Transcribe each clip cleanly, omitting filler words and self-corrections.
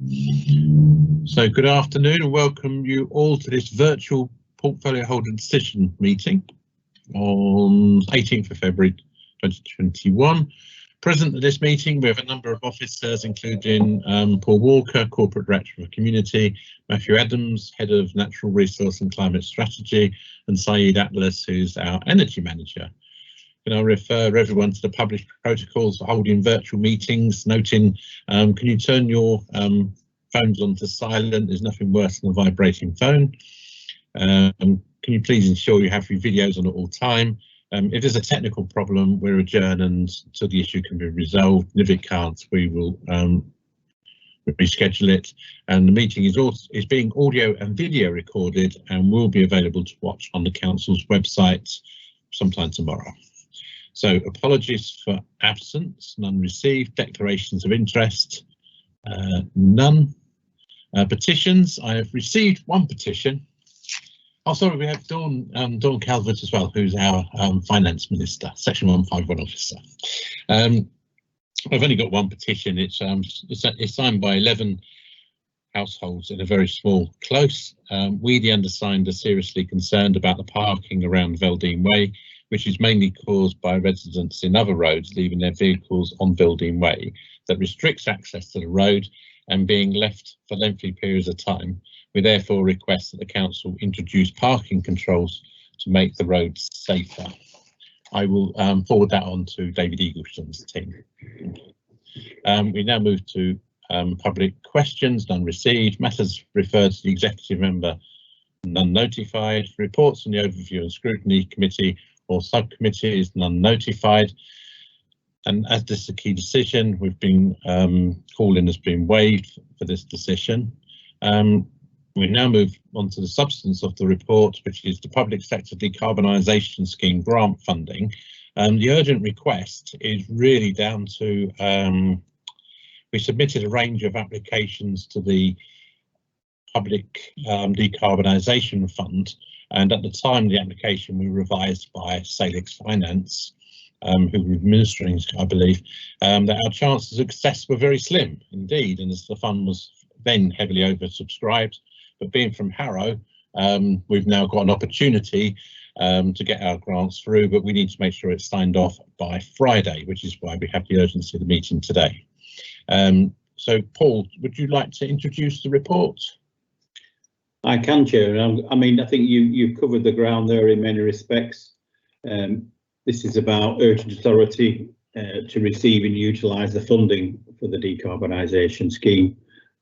So good afternoon and welcome you all to this virtual portfolio holder decision meeting on 18th of February 2021. Present at this meeting we have a number of officers including Paul Walker, Corporate Director of Community, Matthew Adams, Head of Natural Resource and Climate Strategy, and Saeed Atlas, who's our Energy Manager. And I'll refer everyone to the published protocols for holding virtual meetings, noting can you turn your phones on to silent? There's nothing worse than a vibrating phone. Can you please ensure you have your videos on at all time? If there's a technical problem, we'll adjourn until the issue can be resolved. And if it can't, we will reschedule it. And the meeting is being audio and video recorded and will be available to watch on the council's website sometime tomorrow. So apologies for absence, none received. Declarations of interest, none. Petitions, I have received one petition. Oh, sorry, we have Dawn Calvert as well, who's our Finance Minister, Section 151 officer. I've only got one petition. It's signed by 11 households in a very small close. We, the undersigned, are seriously concerned about the parking around Veldene Way, which is mainly caused by residents in other roads leaving their vehicles on Veldene Way that restricts access to the road and being left for lengthy periods of time. We therefore request that the council introduce parking controls to make the roads safer. I will forward that on to David Eagleston's team. We now move to public questions, none received. Matters referred to the executive member, none notified. Reports on the overview and scrutiny committee or subcommittees, none notified. And as this is a key decision, we've been calling has been waived for this decision. We now move on to the substance of the report, which is the Public Sector Decarbonisation Scheme grant funding. The urgent request is really down to, we submitted a range of applications to the Public Decarbonisation Fund, and at the time of the application we were revised by Salix Finance, who were administering, I believe, that our chances of success were very slim indeed, and as the fund was then heavily oversubscribed. But being from Harrow, we've now got an opportunity to get our grants through, but we need to make sure it's signed off by Friday, which is why we have the urgency of the meeting today. So Paul, would you like to introduce the report? I can, Chair. I mean, I think you've covered the ground there in many respects. This is about urgent authority to receive and utilise the funding for the decarbonisation scheme.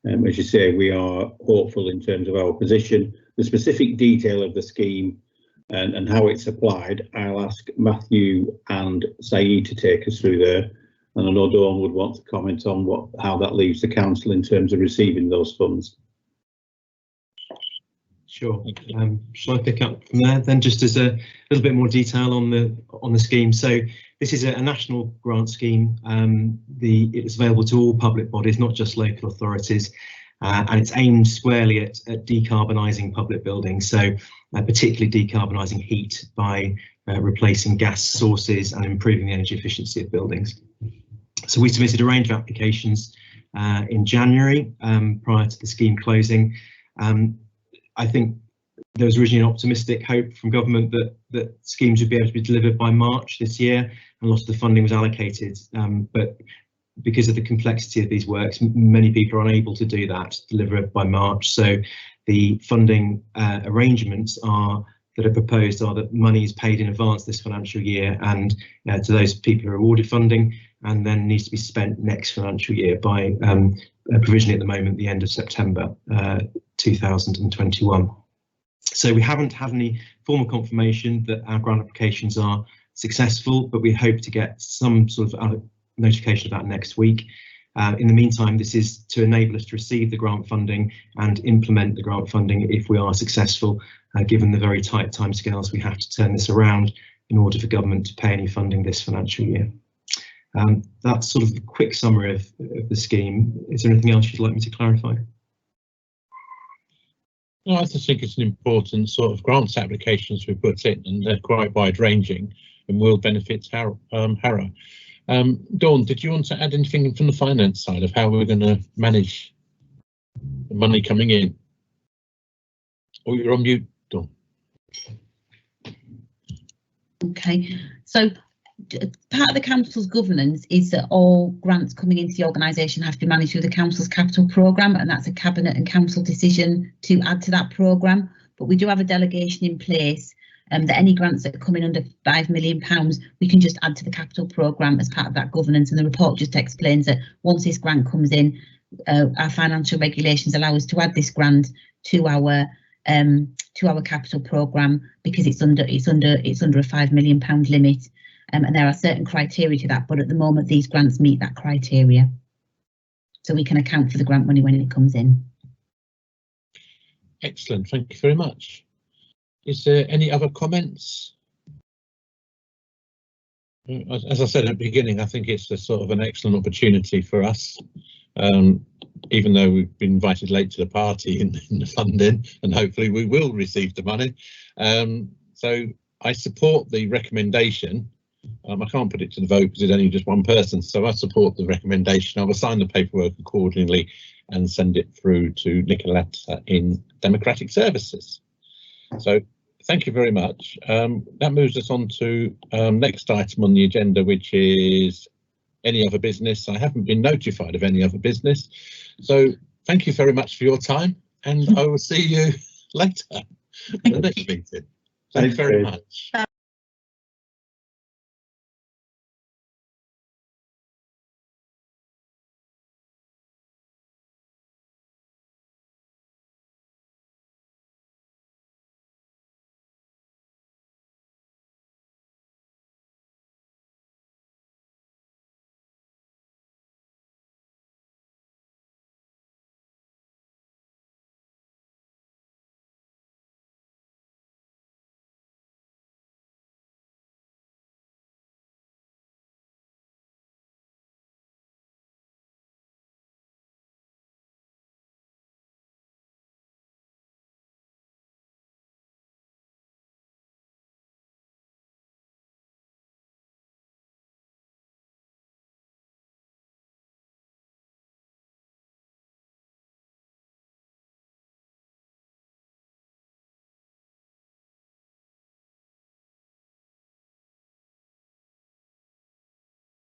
As you say, we are hopeful in terms of our position. The specific detail of the scheme and how it's applied, I'll ask Matthew and Saeed to take us through there. And I know Dawn would want to comment on how that leaves the council in terms of receiving those funds. Sure. Shall I pick up from there then, just as a little bit more detail on the scheme? So this is a national grant scheme. It's available to all public bodies, not just local authorities, and it's aimed squarely at decarbonising public buildings. So particularly decarbonising heat by replacing gas sources and improving the energy efficiency of buildings. So we submitted a range of applications in January prior to the scheme closing. I think there was originally an optimistic hope from government that schemes would be able to be delivered by March this year, and a lot of the funding was allocated. But because of the complexity of these works, many people are unable to do that, deliver it by March. So the funding arrangements that are proposed are that money is paid in advance this financial year, and to those people who are awarded funding, and then needs to be spent next financial year by provisionally at the moment the end of September 2021. So we haven't had any formal confirmation that our grant applications are successful, but we hope to get some sort of notification of that next week. In the meantime, this is to enable us to receive the grant funding and implement the grant funding if we are successful, given the very tight timescales we have to turn this around in order for government to pay any funding this financial year. That's sort of a quick summary of the scheme. Is there anything else you'd like me to clarify? No, I just think it's an important sort of grants applications we put in, and they're quite wide ranging and will benefit Harrow. Dawn, did you want to add anything from the finance side of how we're going to manage the money coming in. Oh, you're on mute, Dawn. Okay, so part of the council's governance is that all grants coming into the organisation have to be managed through the council's capital programme, and that's a cabinet and council decision to add to that programme. But we do have a delegation in place that any grants that are coming under £5 million, we can just add to the capital programme as part of that governance. And the report just explains that once this grant comes in, our financial regulations allow us to add this grant to our capital programme because it's under a £5 million limit, and there are certain criteria to that. But at the moment, these grants meet that criteria, so we can account for the grant money when it comes in. Excellent, thank you very much. Is there any other comments? As I said at the beginning, I think it's a sort of an excellent opportunity for us, even though we've been invited late to the party in the funding, and hopefully we will receive the money. So I support the recommendation. I can't put it to the vote because it's only just one person, so I support the recommendation. I will sign the paperwork accordingly and send it through to Nicoletta in Democratic Services. So thank you very much. That moves us on to next item on the agenda, which is any other business. I haven't been notified of any other business, so thank you very much for your time, and I will see you later at the next meeting. Thanks very much.